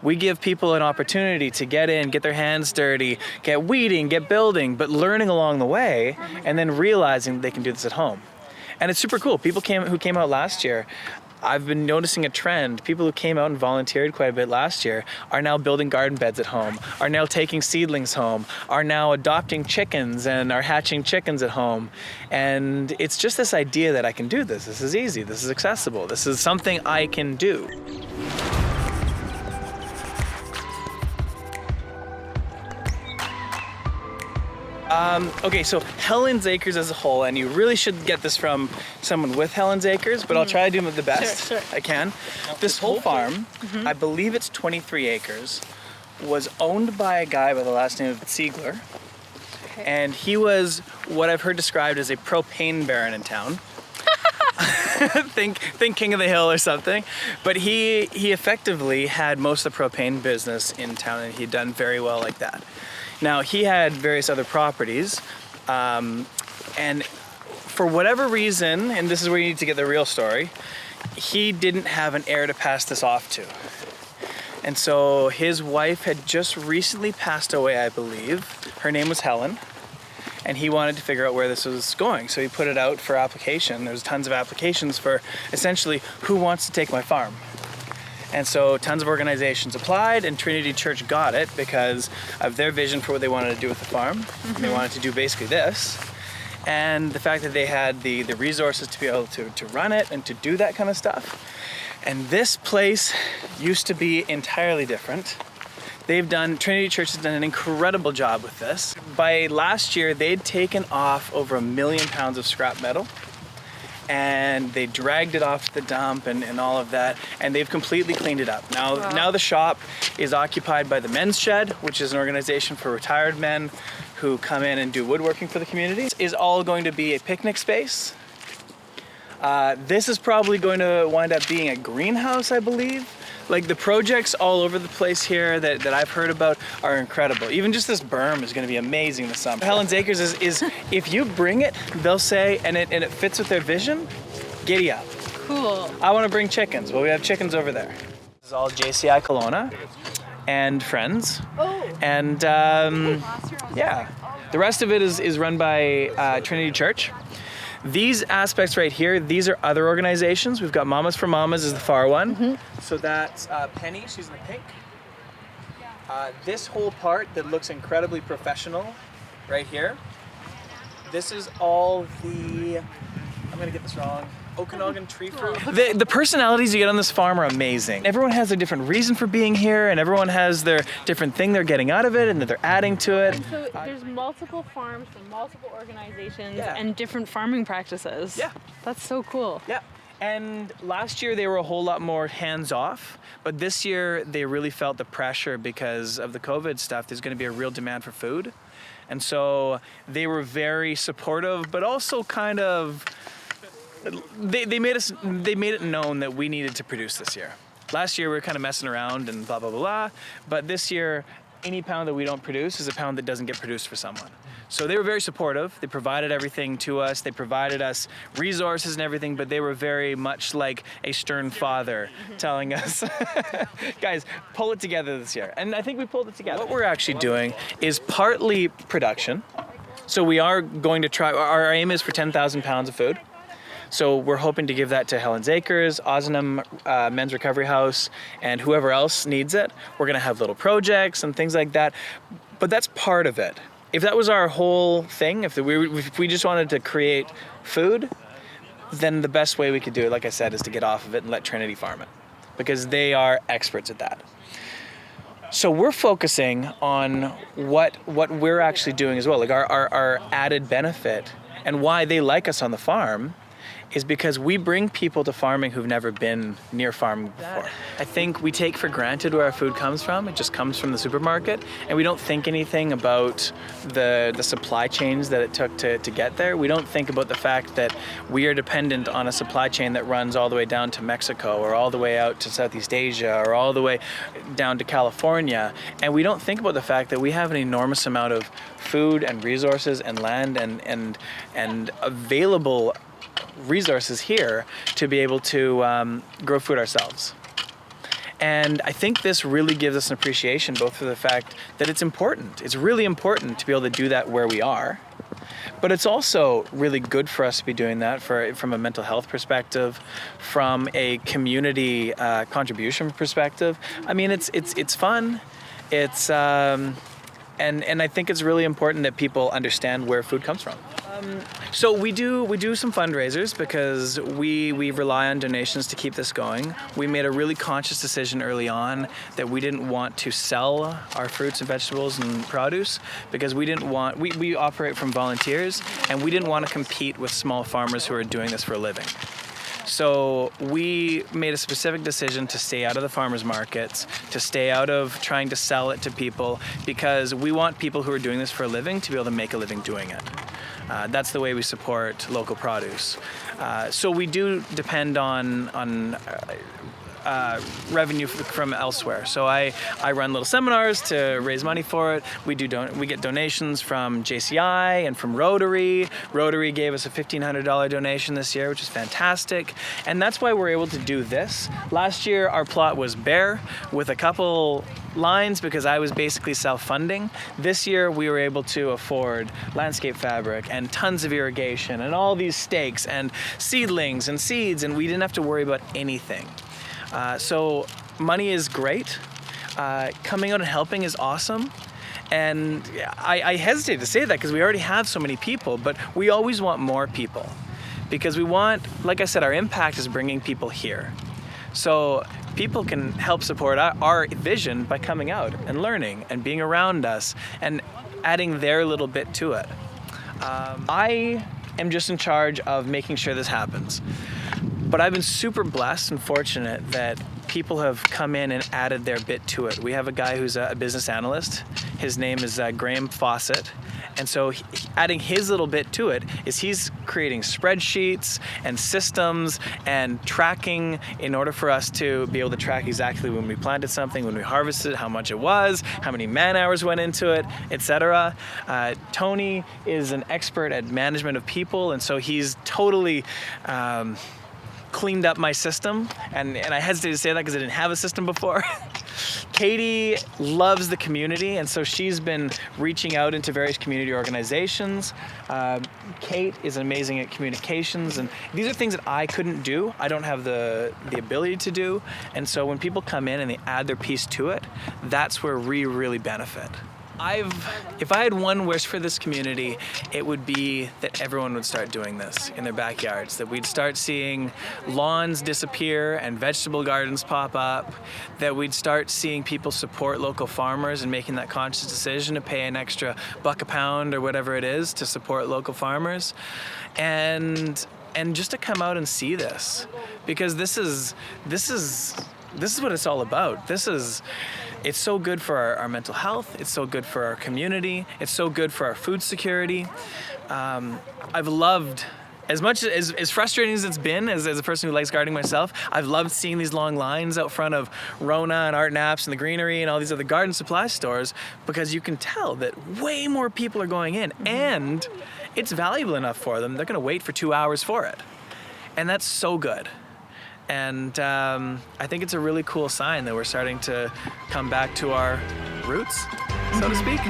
We give people an opportunity to get in, get their hands dirty, get weeding, get building, but learning along the way and then realizing they can do this at home. And it's super cool. People who came out last year, I've been noticing a trend. People who came out and volunteered quite a bit last year are now building garden beds at home, are now taking seedlings home, are now adopting chickens and are hatching chickens at home. And it's just this idea that I can do this. This is easy. This is accessible. This is something I can do. Okay, so Helens Acres as a whole, and you really should get this from someone with Helens Acres, but I'll try to do it the best I can. This whole farm, I believe it's 23 acres, was owned by a guy by the last name of Ziegler, and he was what I've heard described as a propane baron in town. think King of the Hill or something. But he effectively had most of the propane business in town, and he'd done very well like that. Now, he had various other properties, and for whatever reason, and this is where you need to get the real story, he didn't have an heir to pass this off to. And so his wife had just recently passed away, I believe. Her name was Helen, and he wanted to figure out where this was going. So he put it out for application. There's tons of applications for essentially who wants to take my farm. And so tons of organizations applied, and Trinity Church got it because of their vision for what they wanted to do with the farm. And they wanted to do basically this. And the fact that they had the resources to be able to run it and to do that kind of stuff. And this place used to be entirely different. Trinity Church has done an incredible job with this. By last year, they'd taken off over 1 million pounds of scrap metal. And they dragged it off the dump and all of that, and they've completely cleaned it up. Now the shop is occupied by the Men's Shed, which is an organization for retired men who come in and do woodworking for the community. This is all going to be a picnic space. This is probably going to wind up being a greenhouse, I believe. Like, the projects all over the place here that I've heard about are incredible. Even just this berm is going to be amazing this summer. Helens Acres is if you bring it, they'll say, and it fits with their vision, giddy up. Cool. I want to bring chickens. Well, we have chickens over there. This is all JCI Kelowna and friends. Oh. And yeah, the rest of it is run by Trinity Church. These aspects right here, these are other organizations. We've got Mamas for Mamas is the far one. So that's Penny, she's in the pink. This whole part that looks incredibly professional right here, this is all the, I'm gonna get this wrong, Okanagan tree fruit. The personalities you get on this farm are amazing. Everyone has a different reason for being here, and everyone has their different thing they're getting out of it and that they're adding to it. And so there's multiple farms from multiple organizations and different farming practices. Yeah. That's so cool. Yeah. And last year they were a whole lot more hands-off, but this year they really felt the pressure because of the COVID stuff. There's going to be a real demand for food. And so they were very supportive, but also kind of they made it known that we needed to produce this year. Last year we were kind of messing around and blah, blah, blah, blah. But this year, any pound that we don't produce is a pound that doesn't get produced for someone. So they were very supportive. They provided everything to us. They provided us resources and everything, but they were very much like a stern father telling us, guys, pull it together this year. And I think we pulled it together. What we're actually doing is partly production. So we are going to try, our aim is for 10,000 pounds of food. So we're hoping to give that to Helens Acres, Ozanam Men's Recovery House, and whoever else needs it. We're gonna have little projects and things like that, but that's part of it. If that was our whole thing, if we just wanted to create food, then the best way we could do it, like I said, is to get off of it and let Trinity farm it, because they are experts at that. So we're focusing on what we're actually doing as well, like our added benefit, and why they like us on the farm is because we bring people to farming who've never been near farming before. I think we take for granted where our food comes from. It just comes from the supermarket, and we don't think anything about the supply chains that it took to get there. We don't think about the fact that we are dependent on a supply chain that runs all the way down to Mexico, or all the way out to Southeast Asia, or all the way down to California. And we don't think about the fact that we have an enormous amount of food and resources and land and available resources here to be able to grow food ourselves. And I think this really gives us an appreciation both for the fact that it's important. It's really important to be able to do that where we are. But it's also really good for us to be doing that from a mental health perspective, from a community contribution perspective. I mean, it's fun. It's and I think it's really important that people understand where food comes from. So we do some fundraisers because we rely on donations to keep this going. We made a really conscious decision early on that we didn't want to sell our fruits and vegetables and produce because we operate from volunteers and we didn't want to compete with small farmers who are doing this for a living. So we made a specific decision to stay out of the farmers markets, to stay out of trying to sell it to people, because we want people who are doing this for a living to be able to make a living doing it. That's the way we support local produce. So we do depend on revenue from elsewhere. So I run little seminars to raise money for it. We get donations from JCI and from Rotary. Rotary gave us a $1,500 donation this year, which is fantastic. And that's why we're able to do this. Last year, our plot was bare with a couple lines because I was basically self-funding. This year, we were able to afford landscape fabric and tons of irrigation and all these stakes and seedlings and seeds, and we didn't have to worry about anything. So money is great. Coming out and helping is awesome. And I hesitate to say that because we already have so many people, but we always want more people because we want, like I said, our impact is bringing people here. So people can help support our vision by coming out and learning and being around us and adding their little bit to it. I am just in charge of making sure this happens. But I've been super blessed and fortunate that people have come in and added their bit to it. We have a guy who's a business analyst. His name is Graham Fawcett. And so adding his little bit to it is he's creating spreadsheets and systems and tracking in order for us to be able to track exactly when we planted something, when we harvested, how much it was, how many man hours went into it, etc. Tony is an expert at management of people, and so he's totally cleaned up my system, and I hesitate to say that because I didn't have a system before. Katie loves the community, and so she's been reaching out into various community organizations. Kate is amazing at communications, and these are things that I couldn't do. I don't have the ability to do, and so when people come in and they add their piece to it, that's where we really benefit. If I had one wish for this community, it would be that everyone would start doing this in their backyards, that we'd start seeing lawns disappear and vegetable gardens pop up, that we'd start seeing people support local farmers and making that conscious decision to pay an extra $1 a pound or whatever it is to support local farmers, and just to come out and see this, because this is what it's all about. It's so good for our mental health. It's so good for our community. It's so good for our food security. I've loved, as much as frustrating as it's been, as a person who likes gardening myself, I've loved seeing these long lines out front of Rona and Art Naps and the Greenery and all these other garden supply stores, because you can tell that way more people are going in, and it's valuable enough for them. They're going to wait for 2 hours for it. And that's so good. And I think it's a really cool sign that we're starting to come back to our roots, so to speak.